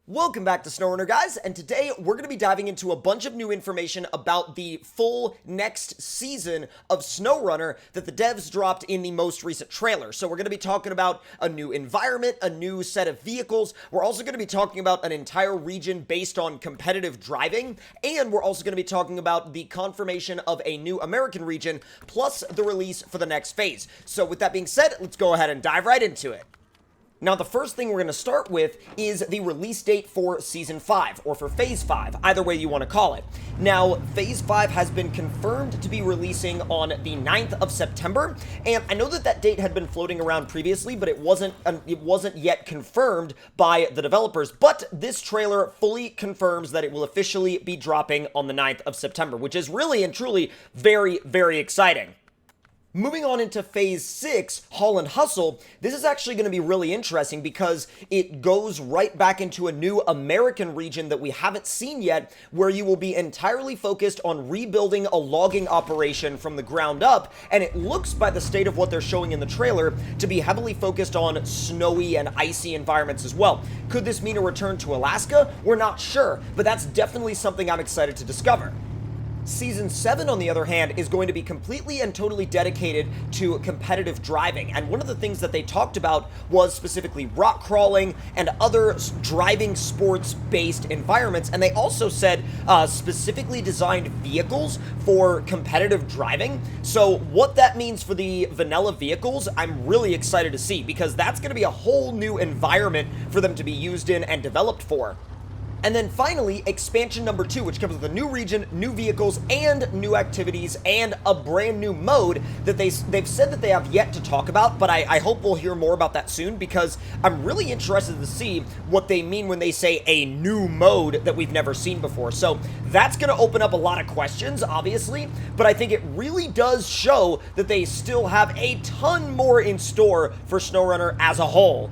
Welcome back to SnowRunner, guys, and today we're going to be diving into a bunch of new information about the full next season of SnowRunner that the devs dropped in the most recent trailer. So we're going to be talking about a new environment, a new set of vehicles. We're also going to be talking about an entire region based on competitive driving, and we're also going to be talking about the confirmation of a new American region, plus the release for the next phase. So with that being said, let's go ahead and dive right into it. Now, the first thing we're going to start with is the release date for Season 5, or for Phase 5, either way you want to call it. Now, Phase 5 has been confirmed to be releasing on the 9th of September, and I know that that date had been floating around previously, but it wasn't yet confirmed by the developers. But this trailer fully confirms that it will officially be dropping on the 9th of September, which is really and truly very, very exciting. Moving on into Phase 6, Haul and Hustle, this is actually going to be really interesting because it goes right back into a new American region that we haven't seen yet, where you will be entirely focused on rebuilding a logging operation from the ground up, and it looks, by the state of what they're showing in the trailer, to be heavily focused on snowy and icy environments as well. Could this mean a return to Alaska? We're not sure, but that's definitely something I'm excited to discover. Season 7, on the other hand, is going to be completely and totally dedicated to competitive driving, and one of the things that they talked about was specifically rock crawling and other driving sports-based environments, and they also said specifically designed vehicles for competitive driving. So what that means for the vanilla vehicles, I'm really excited to see, because that's going to be a whole new environment for them to be used in and developed for. And then finally, expansion number 2, which comes with a new region, new vehicles, and new activities, and a brand new mode that they've said that they have yet to talk about, but I hope we'll hear more about that soon, because I'm really interested to see what they mean when they say a new mode that we've never seen before. So that's going to open up a lot of questions, obviously, but I think it really does show that they still have a ton more in store for SnowRunner as a whole.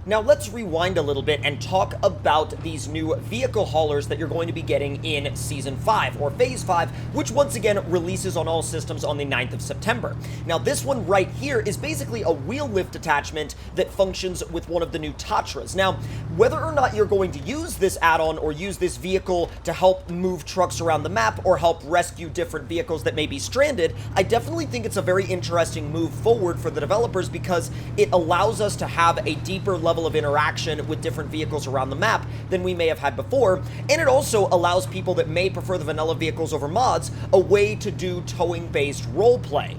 Now let's rewind a little bit and talk about these new vehicle haulers that you're going to be getting in Season 5, or Phase 5, which once again releases on all systems on the 9th of September. Now this one right here is basically a wheel lift attachment that functions with one of the new Tatras. Now, whether or not you're going to use this add-on or use this vehicle to help move trucks around the map or help rescue different vehicles that may be stranded, I definitely think it's a very interesting move forward for the developers, because it allows us to have a deeper level of interaction with different vehicles around the map than we may have had before, and it also allows people that may prefer the vanilla vehicles over mods a way to do towing-based roleplay.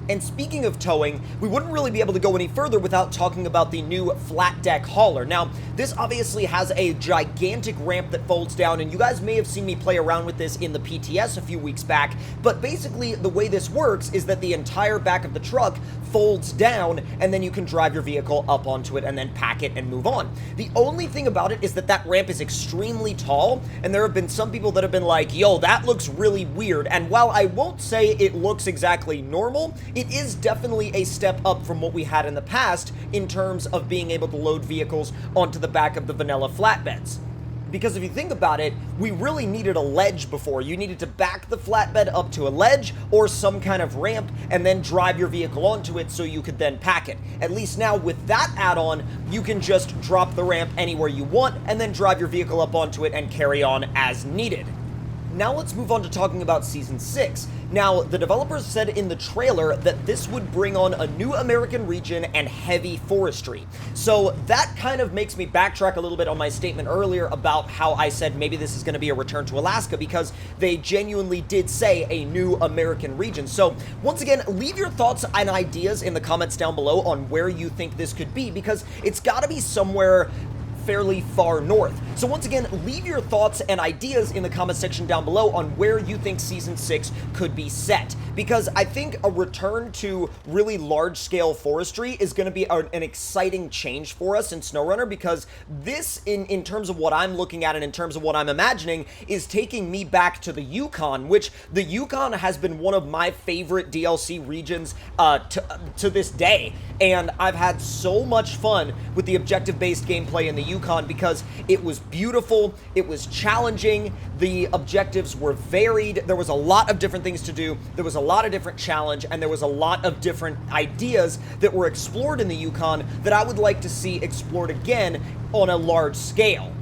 And speaking of towing, we wouldn't really be able to go any further without talking about the new flat deck hauler. Now, this obviously has a gigantic ramp that folds down, and you guys may have seen me play around with this in the PTS a few weeks back, but basically the way this works is that the entire back of the truck folds down, and then you can drive your vehicle up onto it and then pack it and move on. The only thing about it is that that ramp is extremely tall, and there have been some people that have been like, yo, that looks really weird, and while I won't say it looks exactly normal, it is definitely a step up from what we had in the past in terms of being able to load vehicles onto the back of the vanilla flatbeds. Because if you think about it, we really needed a ledge before. You needed to back the flatbed up to a ledge or some kind of ramp and then drive your vehicle onto it so you could then pack it. At least now with that add-on, you can just drop the ramp anywhere you want and then drive your vehicle up onto it and carry on as needed. Now let's move on to talking about Season 6. Now, the developers said in the trailer that this would bring on a new American region and heavy forestry. So that kind of makes me backtrack a little bit on my statement earlier about how I said maybe this is going to be a return to Alaska, because they genuinely did say a new American region. So once again, leave your thoughts and ideas in the comments down below on where you think this could be, because it's got to be somewhere fairly far north. So once again, leave your thoughts and ideas in the comment section down below on where you think Season 6 could be set, because I think a return to really large-scale forestry is going to be an exciting change for us in SnowRunner, because this, in terms of what I'm looking at and in terms of what I'm imagining, is taking me back to the Yukon, which the Yukon has been one of my favorite DLC regions to this day, and I've had so much fun with the objective-based gameplay in the Yukon, because it was beautiful, it was challenging, the objectives were varied, there was a lot of different things to do, there was a lot of different challenge, and there was a lot of different ideas that were explored in the Yukon that I would like to see explored again on a large scale.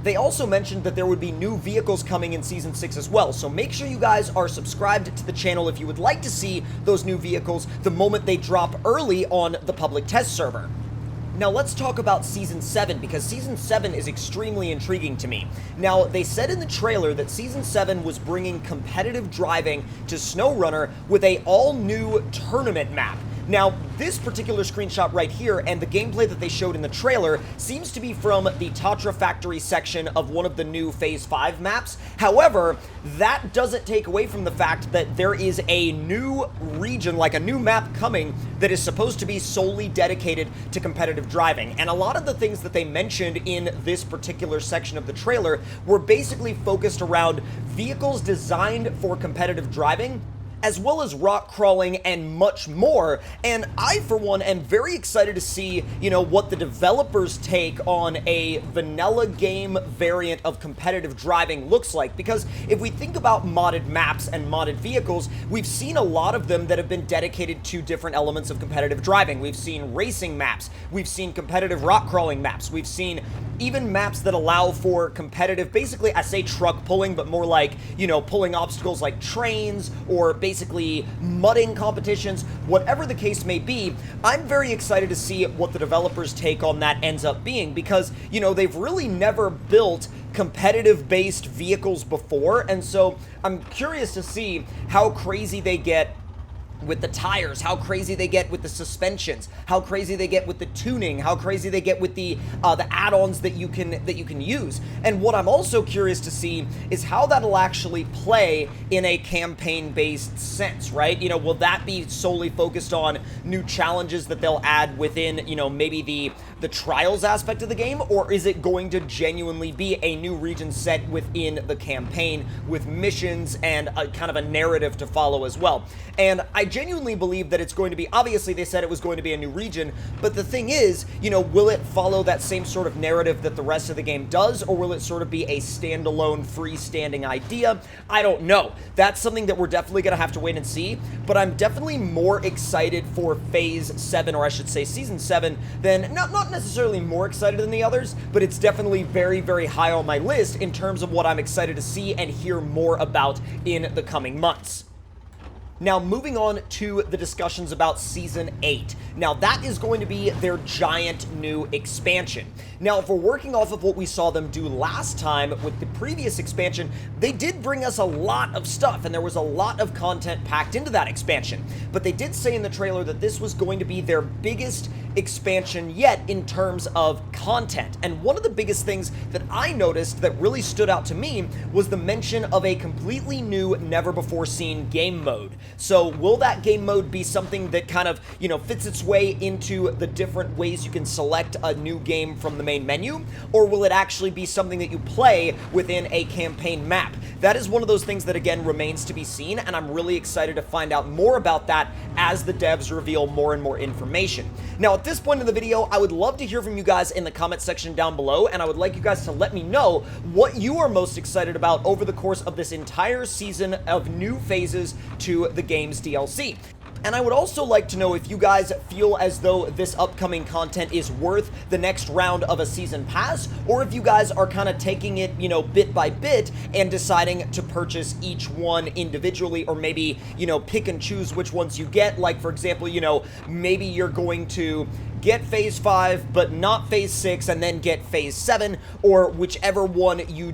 They also mentioned that there would be new vehicles coming in Season 6 as well, so make sure you guys are subscribed to the channel if you would like to see those new vehicles the moment they drop early on the public test server. Now let's talk about Season 7, because Season 7 is extremely intriguing to me. Now, they said in the trailer that Season 7 was bringing competitive driving to SnowRunner with a all-new tournament map. Now, this particular screenshot right here and the gameplay that they showed in the trailer seems to be from the Tatra Factory section of one of the new Phase 5 maps. However, that doesn't take away from the fact that there is a new region, like a new map coming, that is supposed to be solely dedicated to competitive driving. And a lot of the things that they mentioned in this particular section of the trailer were basically focused around vehicles designed for competitive driving, as well as rock crawling and much more. And I, for one, am very excited to see, what the developers' take on a vanilla game variant of competitive driving looks like. Because if we think about modded maps and modded vehicles, we've seen a lot of them that have been dedicated to different elements of competitive driving. We've seen racing maps, we've seen competitive rock crawling maps, we've seen even maps that allow for competitive, basically, I say truck pulling, but more like, pulling obstacles like trains, or basically mudding competitions, whatever the case may be. I'm very excited to see what the developers' take on that ends up being, because, they've really never built competitive-based vehicles before, and so I'm curious to see how crazy they get with the tires, how crazy they get with the suspensions, how crazy they get with the tuning, how crazy they get with the add-ons that you can use. And what I'm also curious to see is how that'll actually play in a campaign-based sense, right? Will that be solely focused on new challenges that they'll add within, maybe the trials aspect of the game, or is it going to genuinely be a new region set within the campaign with missions and a kind of a narrative to follow as well? And I genuinely believe that it's going to be, obviously they said it was going to be a new region, but the thing is, will it follow that same sort of narrative that the rest of the game does, or will it sort of be a standalone, freestanding idea? I don't know. That's something that we're definitely going to have to wait and see, but I'm definitely more excited for Phase 7, or I should say Season 7, than, not necessarily more excited than the others, but it's definitely very, very high on my list in terms of what I'm excited to see and hear more about in the coming months. Now, moving on to the discussions about Season 8. Now, that is going to be their giant new expansion. Now, if we're working off of what we saw them do last time with the previous expansion, they did bring us a lot of stuff, and there was a lot of content packed into that expansion. But they did say in the trailer that this was going to be their biggest expansion yet in terms of content. And one of the biggest things that I noticed that really stood out to me was the mention of a completely new, never-before-seen game mode. So will that game mode be something that kind of, fits its way into the different ways you can select a new game from the main menu? Or will it actually be something that you play within a campaign map? That is one of those things that, again, remains to be seen, and I'm really excited to find out more about that as the devs reveal more and more information. Now, at this point in the video, I would love to hear from you guys in the comment section down below, and I would like you guys to let me know what you are most excited about over the course of this entire season of new phases to the game's DLC. And I would also like to know if you guys feel as though this upcoming content is worth the next round of a season pass, or if you guys are kind of taking it, bit by bit and deciding to purchase each one individually, or maybe, pick and choose which ones you get. Like, for example, maybe you're going to get Phase 5, but not Phase 6, and then get Phase 7, or whichever one you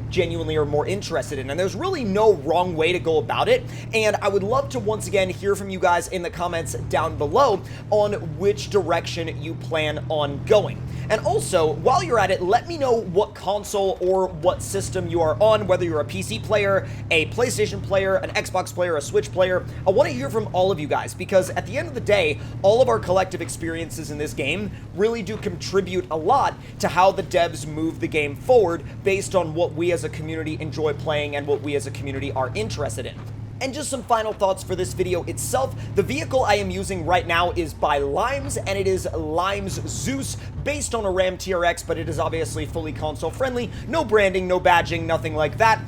genuinely are more interested in. And there's really no wrong way to go about it, and I would love to once again hear from you guys in the comments down below on which direction you plan on going. And also, while you're at it, let me know what console or what system you are on, whether you're a PC player, a PlayStation player, an Xbox player, a Switch player. I want to hear from all of you guys, because at the end of the day, all of our collective experiences in this game really do contribute a lot to how the devs move the game forward based on what we as a community enjoy playing and what we as a community are interested in. And just some final thoughts for this video itself. The vehicle I am using right now is by Limes, and it is Limes Zeus, based on a Ram TRX, but it is obviously fully console friendly. No branding, no badging, nothing like that.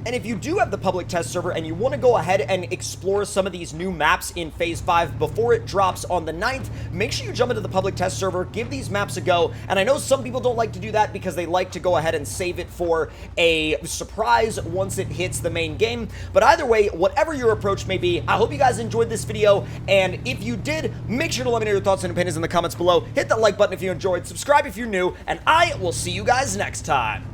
And if you do have the public test server and you want to go ahead and explore some of these new maps in Phase 5 before it drops on the 9th, make sure you jump into the public test server, give these maps a go. And I know some people don't like to do that because they like to go ahead and save it for a surprise once it hits the main game. But either way, whatever your approach may be, I hope you guys enjoyed this video. And if you did, make sure to let me know your thoughts and opinions in the comments below. Hit that like button if you enjoyed, subscribe if you're new, and I will see you guys next time.